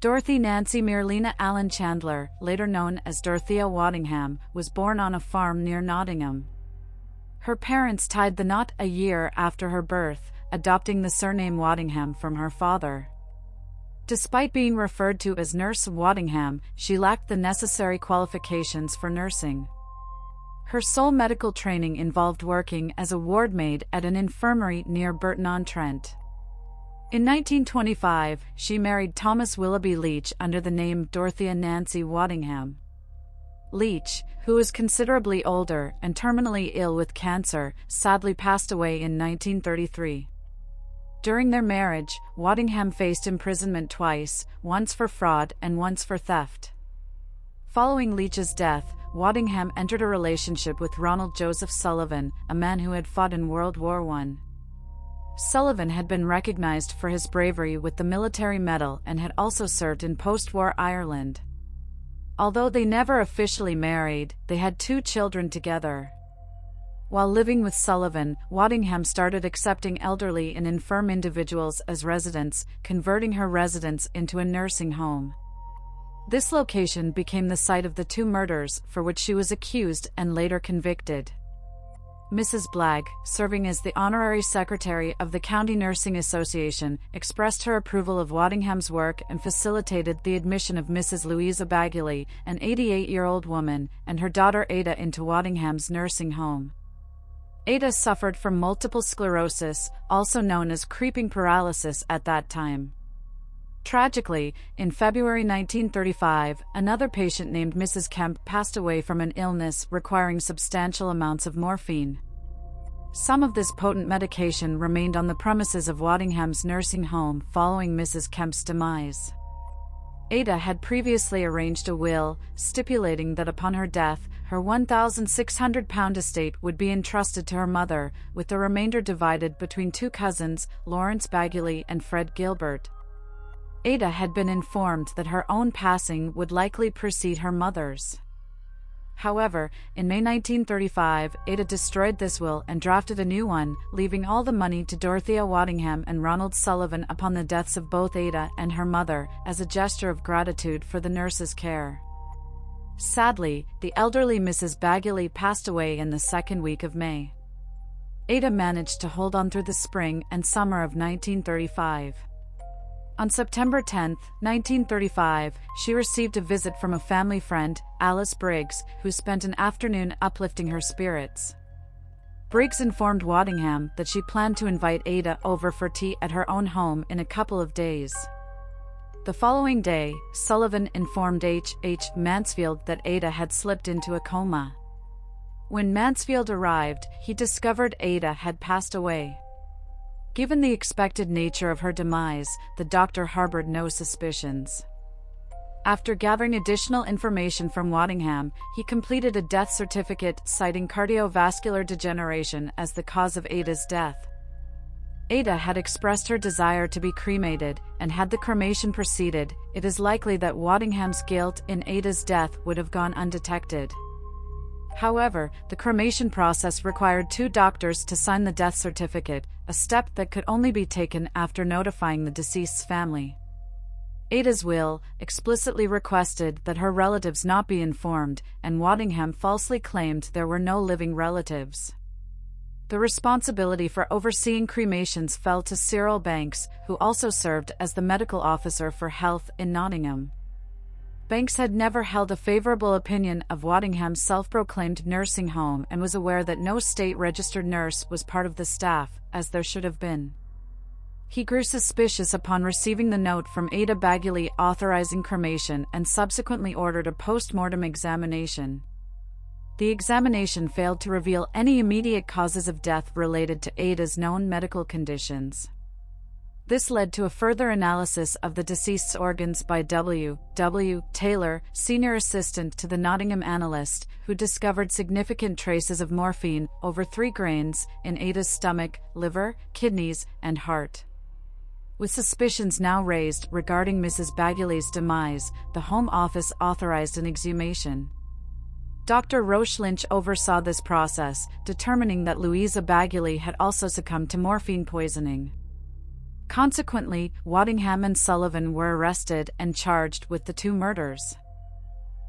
Dorothy Nancy Merlina Allen Chandler, later known as Dorothea Waddingham, was born on a farm near Nottingham. Her parents tied the knot a year after her birth, adopting the surname Waddingham from her father. Despite being referred to as Nurse Waddingham, she lacked the necessary qualifications for nursing. Her sole medical training involved working as a ward maid at an infirmary near Burton-on-Trent. In 1925, she married Thomas Willoughby Leach under the name Dorothea Nancy Waddingham. Leach, who was considerably older and terminally ill with cancer, sadly passed away in 1933. During their marriage, Waddingham faced imprisonment twice, once for fraud and once for theft. Following Leach's death, Waddingham entered a relationship with Ronald Joseph Sullivan, a man who had fought in World War I. Sullivan had been recognized for his bravery with the Military Medal and had also served in post-war Ireland. Although they never officially married, they had 2 children together. While living with Sullivan, Waddingham started accepting elderly and infirm individuals as residents, converting her residence into a nursing home. This location became the site of the 2 murders for which she was accused and later convicted. Mrs. Blagg, serving as the honorary secretary of the County Nursing Association, expressed her approval of Waddingham's work and facilitated the admission of Mrs. Louisa Bagley, an 88-year-old woman, and her daughter Ada into Waddingham's nursing home. Ada suffered from multiple sclerosis, also known as creeping paralysis at that time. Tragically, in February 1935, another patient named Mrs. Kemp passed away from an illness requiring substantial amounts of morphine. Some of this potent medication remained on the premises of Waddingham's nursing home following Mrs. Kemp's demise. Ada had previously arranged a will, stipulating that upon her death, her £1,600 estate would be entrusted to her mother, with the remainder divided between 2 cousins, Lawrence Bagley and Fred Gilbert. Ada had been informed that her own passing would likely precede her mother's. However, in May 1935, Ada destroyed this will and drafted a new one, leaving all the money to Dorothea Waddingham and Ronald Sullivan upon the deaths of both Ada and her mother, as a gesture of gratitude for the nurse's care. Sadly, the elderly Mrs. Bagley passed away in the second week of May. Ada managed to hold on through the spring and summer of 1935. On September 10, 1935, she received a visit from a family friend, Alice Briggs, who spent an afternoon uplifting her spirits. Briggs informed Waddingham that she planned to invite Ada over for tea at her own home in a couple of days. The following day, Sullivan informed H. Mansfield that Ada had slipped into a coma. When Mansfield arrived, he discovered Ada had passed away. Given the expected nature of her demise, the doctor harbored no suspicions. After gathering additional information from Waddingham, he completed a death certificate citing cardiovascular degeneration as the cause of Ada's death. Ada had expressed her desire to be cremated, and had the cremation proceeded, it is likely that Waddingham's guilt in Ada's death would have gone undetected. However, the cremation process required 2 doctors to sign the death certificate, a step that could only be taken after notifying the deceased's family. Ada's will explicitly requested that her relatives not be informed, and Waddingham falsely claimed there were no living relatives. The responsibility for overseeing cremations fell to Cyril Banks, who also served as the medical officer for health in Nottingham. Banks had never held a favorable opinion of Waddingham's self-proclaimed nursing home and was aware that no state-registered nurse was part of the staff, as there should have been. He grew suspicious upon receiving the note from Ada Bagley authorizing cremation and subsequently ordered a post-mortem examination. The examination failed to reveal any immediate causes of death related to Ada's known medical conditions. This led to a further analysis of the deceased's organs by W. Taylor, senior assistant to the Nottingham analyst, who discovered significant traces of morphine, over 3 grains, in Ada's stomach, liver, kidneys, and heart. With suspicions now raised regarding Mrs. Bagley's demise, the Home Office authorized an exhumation. Dr. Roche Lynch oversaw this process, determining that Louisa Bagley had also succumbed to morphine poisoning. Consequently, Waddingham and Sullivan were arrested and charged with the two murders.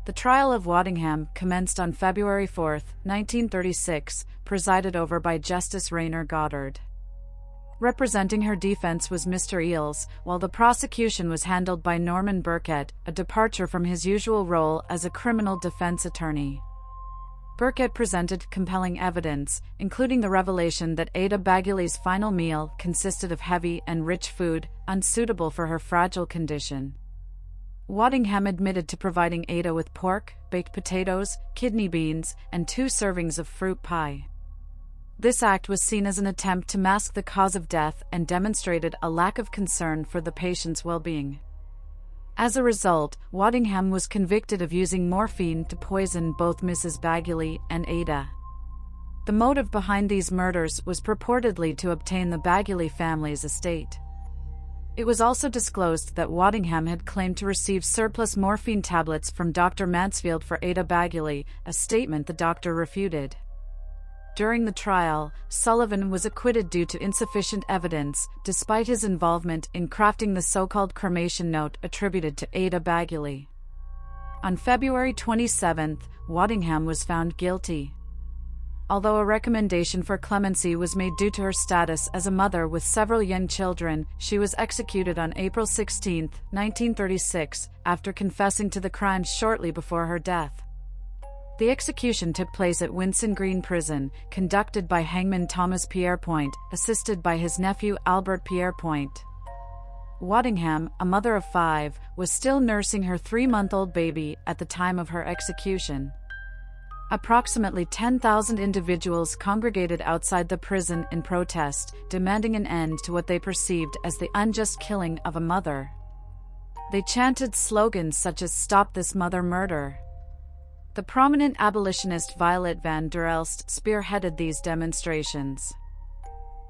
The trial of Waddingham commenced on February 4, 1936, presided over by Justice Rayner Goddard. Representing her defense was Mr. Eales, while the prosecution was handled by Norman Burkett, a departure from his usual role as a criminal defense attorney. Burkett presented compelling evidence, including the revelation that Ada Bagley's final meal consisted of heavy and rich food, unsuitable for her fragile condition. Waddingham admitted to providing Ada with pork, baked potatoes, kidney beans, and 2 servings of fruit pie. This act was seen as an attempt to mask the cause of death and demonstrated a lack of concern for the patient's well-being. As a result, Waddingham was convicted of using morphine to poison both Mrs. Bagley and Ada. The motive behind these murders was purportedly to obtain the Bagley family's estate. It was also disclosed that Waddingham had claimed to receive surplus morphine tablets from Dr. Mansfield for Ada Bagley, a statement the doctor refuted. During the trial, Sullivan was acquitted due to insufficient evidence, despite his involvement in crafting the so-called cremation note attributed to Ada Bagley. On February 27, Waddingham was found guilty. Although a recommendation for clemency was made due to her status as a mother with several young children, she was executed on April 16, 1936, after confessing to the crimes shortly before her death. The execution took place at Winson Green Prison, conducted by hangman Thomas Pierrepoint, assisted by his nephew Albert Pierrepoint. Waddingham, a mother of 5, was still nursing her 3-month-old baby at the time of her execution. Approximately 10,000 individuals congregated outside the prison in protest, demanding an end to what they perceived as the unjust killing of a mother. They chanted slogans such as "Stop this mother murder." The prominent abolitionist Violet Van der Elst spearheaded these demonstrations.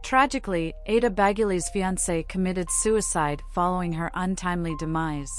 Tragically, Ada Bagley's fiancé committed suicide following her untimely demise.